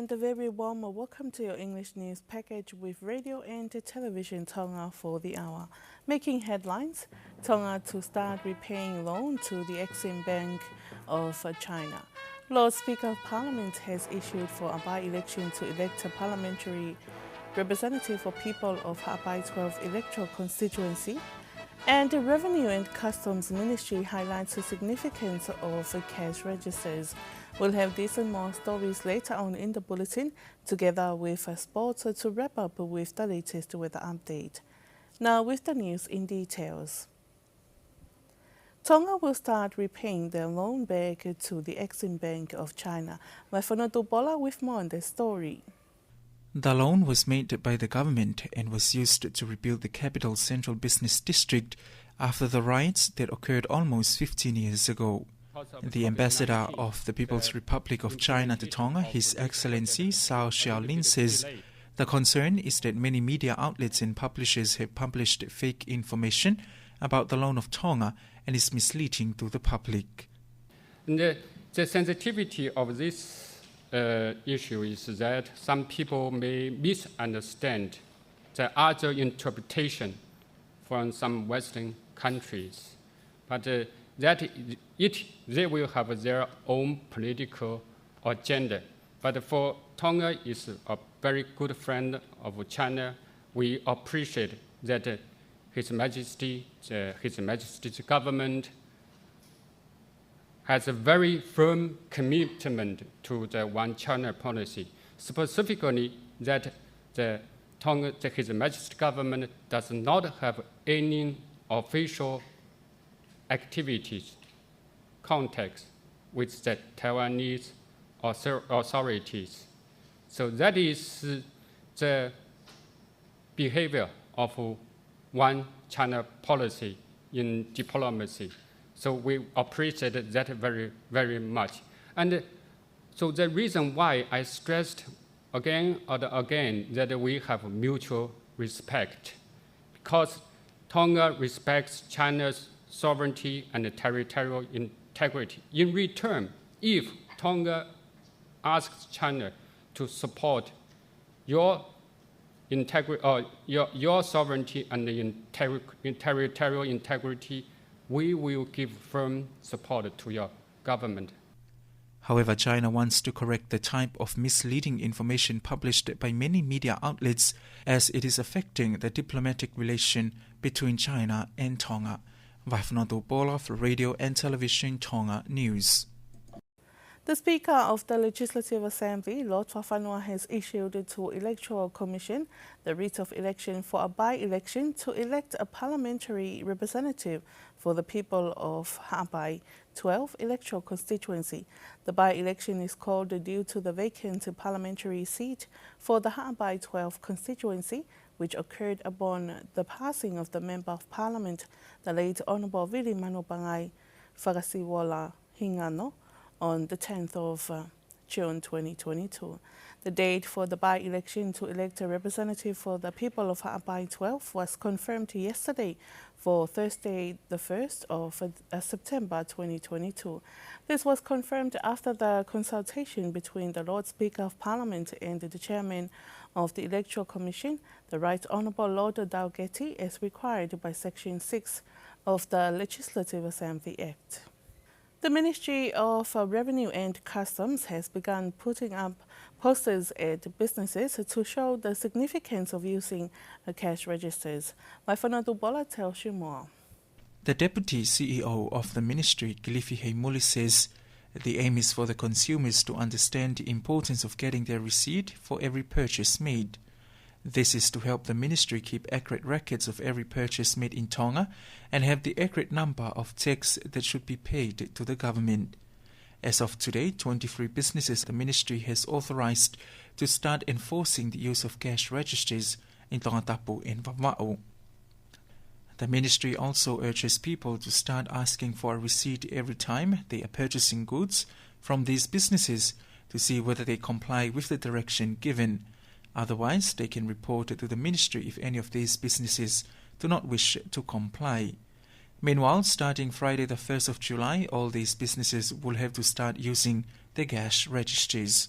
and a very warm welcome to your English news package with radio and television Tonga for the hour. Making headlines, Tonga to start repaying loan to the Exim Bank of China. Lord Speaker of Parliament has issued for a by-election to elect a parliamentary representative for people of Hawaii 12 electoral constituency. And the Revenue and Customs Ministry highlights the significance of cash registers. We'll have these and more stories later on in the bulletin, together with sports to wrap up with the latest weather update. Now with the news in details. Tonga will start repaying their loan back to the Exim Bank of China. Paula with more on the story. The loan was made by the government and was used to rebuild the capital's central business district after the riots that occurred almost 15 years ago. The ambassador of the People's Republic of China to Tonga, His Excellency Sao Xiaolin, says the concern is that many media outlets and publishers have published fake information about the loan of Tonga and is misleading to the public. The sensitivity of this issue is that some people may misunderstand the other interpretation from some Western countries, but they will have their own political agenda. But for Tonga is a very good friend of China. We appreciate that His Majesty's government has a very firm commitment to the One China policy, specifically that His Majesty's government does not have any official activities, contacts with the Taiwanese authorities. So that is the behavior of One China policy in diplomacy. So we appreciate that very, very much. And so the reason why I stressed again and again that we have mutual respect, because Tonga respects China's sovereignty and territorial integrity. In return, if Tonga asks China to support your sovereignty and territorial integrity, we will give firm support to your government. However, China wants to correct the type of misleading information published by many media outlets as it is affecting the diplomatic relation between China and Tonga. Paula for Radio and Television Tonga News. The Speaker of the Legislative Assembly, Lord Fafanua, has issued to Electoral Commission the writ of election for a by-election to elect a parliamentary representative for the people of Hawaii 12 electoral constituency. The by-election is called due to the vacant parliamentary seat for the Hawaii 12 constituency, which occurred upon the passing of the Member of Parliament, the late Honourable Vili Manopangai Whakasiwola Hingano, on the 10th of June 2022. The date for the by-election to elect a representative for the people of Hawaii 12 was confirmed yesterday for Thursday, the 1st of September 2022. This was confirmed after the consultation between the Lord Speaker of Parliament and the Chairman of the Electoral Commission, the Right Honourable Lord Daugeti, as required by Section 6 of the Legislative Assembly Act. The Ministry of Revenue and Customs has begun putting up posters at businesses to show the significance of using cash registers. Bola tells you more. The Deputy CEO of the Ministry, Gilifi Heimuli, says the aim is for the consumers to understand the importance of getting their receipt for every purchase made. This is to help the Ministry keep accurate records of every purchase made in Tonga and have the accurate number of tax that should be paid to the government. As of today, 23 businesses the Ministry has authorized to start enforcing the use of cash registers in Tongatapu and Vava'o. The Ministry also urges people to start asking for a receipt every time they are purchasing goods from these businesses to see whether they comply with the direction given. Otherwise, they can report to the Ministry if any of these businesses do not wish to comply. Meanwhile, starting Friday the 1st of July, all these businesses will have to start using the cash registers.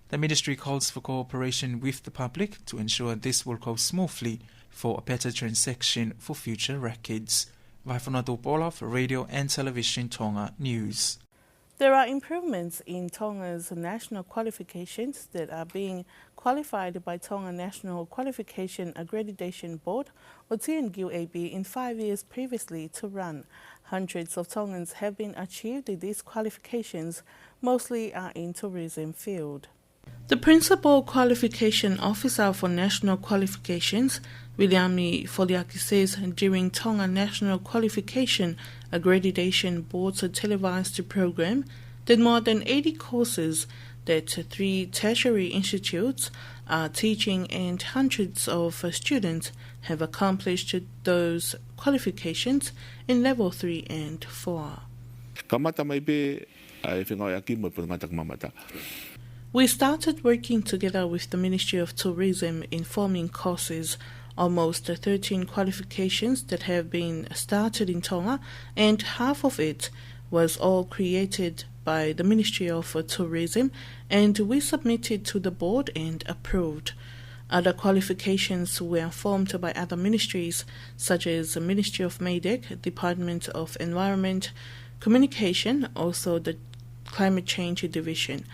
The ministry calls for cooperation with the public to ensure this will go smoothly for a better transaction for future records. Paula for Radio and Television Tonga News. There are improvements in Tonga's national qualifications that are being qualified by Tonga National Qualification Accreditation Board, or TNQAB, in 5 years previously to run. Hundreds of Tongans have been achieved in these qualifications, mostly are in tourism field. The Principal Qualification Officer for National Qualifications, Williami Foliaki, says during Tonga National Qualification Accreditation Board's televised program that more than 80 courses that 3 tertiary institutes are teaching and hundreds of students have accomplished those qualifications in level 3 and 4. We started working together with the Ministry of Tourism in forming courses, almost 13 qualifications that have been started in Tonga, and half of it was all created by the Ministry of Tourism, and we submitted to the board and approved. Other qualifications were formed by other ministries, such as the Ministry of MADEC, Department of Environment, Communication, also the Climate Change Division.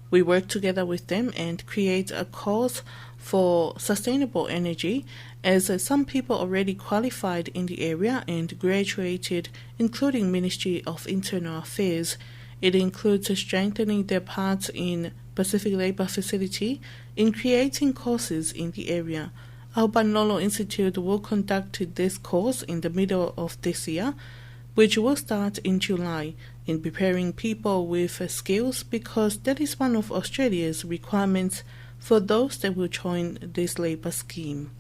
We work together with them and create a course for sustainable energy, as some people already qualified in the area and graduated, including Ministry of Internal Affairs. It includes strengthening their part in Pacific Labour Facility in creating courses in the area. Our Banolo Institute will conduct this course in the middle of this year, which will start in July, in preparing people with skills, because that is one of Australia's requirements for those that will join this labour scheme.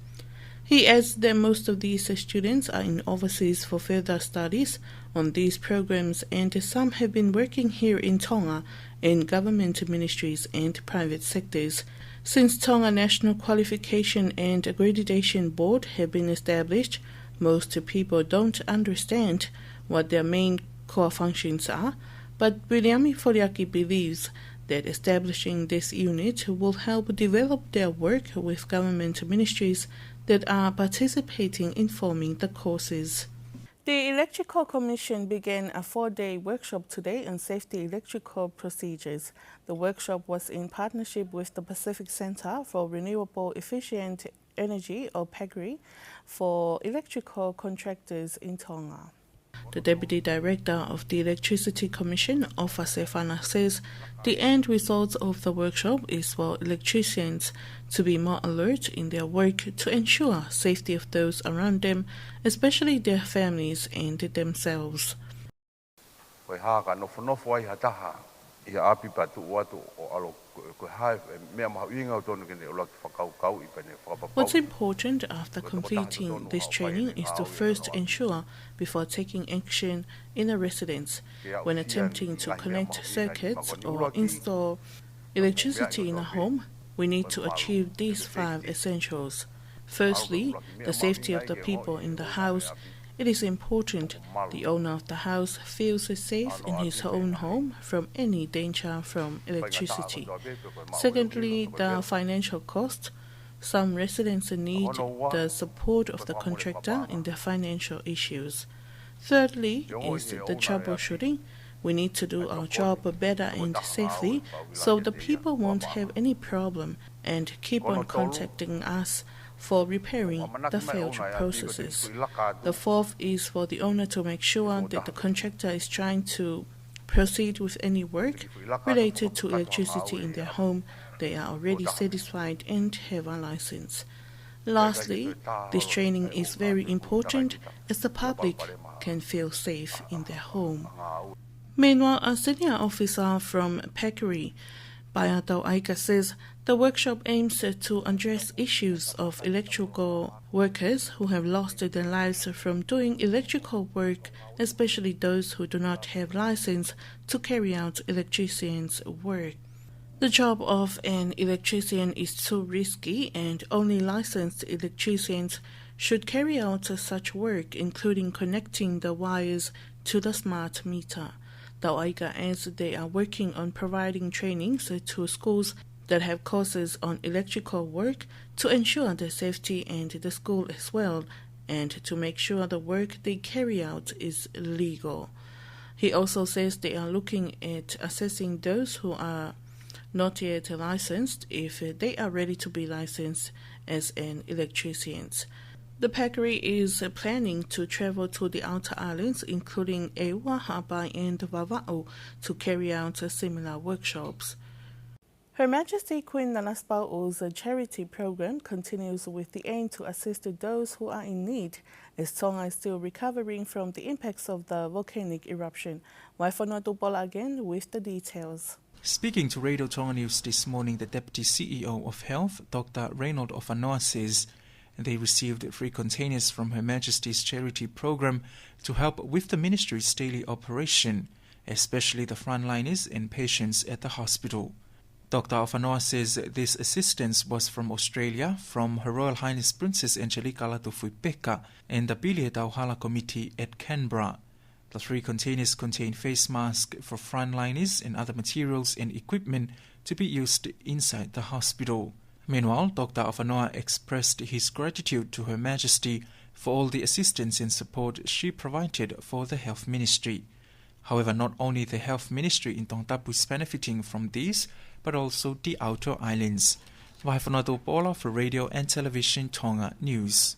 He adds that most of these students are in overseas for further studies on these programs, and some have been working here in Tonga in government ministries and private sectors. Since Tonga National Qualification and Accreditation Board have been established, most people don't understand what their main core functions are, but Williami Foliaki believes that establishing this unit will help develop their work with government ministries that are participating in forming the courses. The Electrical Commission began a 4-day workshop today on safety electrical procedures. The workshop was in partnership with the Pacific Centre for Renewable Efficient Energy, or PEGRI, for electrical contractors in Tonga. The Deputy Director of the Electricity Commission, Ofa Sefana, says the end result of the workshop is for electricians to be more alert in their work to ensure safety of those around them, especially their families and themselves. What's important after completing this training is to first ensure, before taking action in a residence, when attempting to connect circuits or install electricity in a home, we need to achieve these 5 essentials. Firstly, the safety of the people in the house. It is important the owner of the house feels safe in his own home from any danger from electricity. Secondly, the financial cost. Some residents need the support of the contractor in their financial issues. Thirdly is the troubleshooting. We need to do our job better and safely so the people won't have any problem and keep on contacting us for repairing the failed processes. The fourth is for the owner to make sure that the contractor is trying to proceed with any work related to electricity in their home. They are already satisfied and have a license. Lastly, this training is very important as the public can feel safe in their home. Meanwhile, a senior officer from PEGRI, Bayatau Aika, says the workshop aims to address issues of electrical workers who have lost their lives from doing electrical work, especially those who do not have license to carry out electrician's work. The job of an electrician is too risky, and only licensed electricians should carry out such work, including connecting the wires to the smart meter. Tauaika adds they are working on providing trainings to schools that have courses on electrical work to ensure the safety and the school as well, and to make sure the work they carry out is legal. He also says they are looking at assessing those who are not yet licensed if they are ready to be licensed as an electrician. The Pekari is planning to travel to the outer islands, including Ewa, Hawaii and Vava'u, to carry out similar workshops. Her Majesty Queen Nanaspau'o's charity program continues with the aim to assist those who are in need, as Tonga is still recovering from the impacts of the volcanic eruption. Waifonotu Paula again with the details. Speaking to Radio Tonga News this morning, the Deputy CEO of Health, Dr. Reynold Ofanoa, says they received 3 containers from Her Majesty's charity program to help with the ministry's daily operation, especially the frontliners and patients at the hospital. Dr. Ofanoa says this assistance was from Australia, from Her Royal Highness Princess Angelica Latu Fuipeka and the Bilia Tauhala Committee at Canberra. The 3 containers contain face masks for frontliners and other materials and equipment to be used inside the hospital. Meanwhile, Dr. Ofanoa expressed his gratitude to Her Majesty for all the assistance and support she provided for the Health Ministry. However, not only the Health Ministry in Tongatapu is benefiting from these, but also the outer islands. Waifonotu Paula for Radio and Television Tonga News.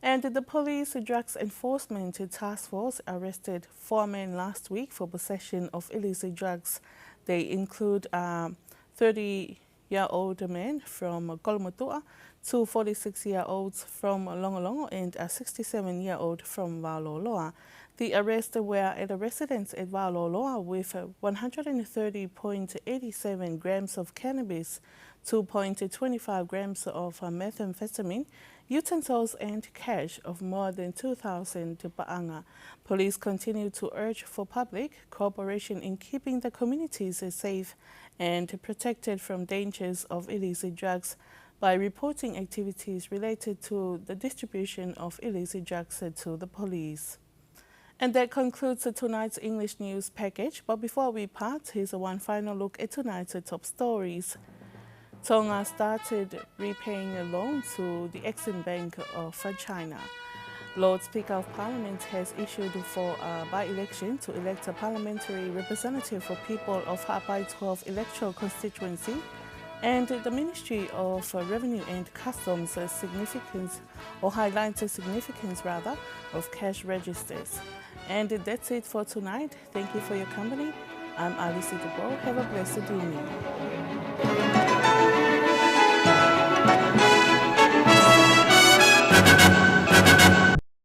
And the Police Drugs Enforcement Task Force arrested 4 men last week for possession of illicit drugs. They include 30-year-old man from Kolomotua, 2 46-year-olds from Longolongo, and a 67-year-old from Wāloloa. The arrests were at a residence at Wāloloa with 130.87 grams of cannabis, 2.25 grams of methamphetamine, utensils and cash of more than 2,000 ba'anga. Police continue to urge for public cooperation in keeping the communities safe and protected from dangers of illicit drugs by reporting activities related to the distribution of illicit drugs to the police. And that concludes tonight's English news package. But before we part, here's one final look at tonight's top stories. Tonga started repaying a loan to the Exim Bank of China. Lord Speaker of Parliament has issued for a by-election to elect a parliamentary representative for people of Hawaii 12 electoral constituency. And the Ministry of Revenue and Customs highlights the significance of cash registers. And that's it for tonight. Thank you for your company. I'm Alice Dubois. Have a blessed evening.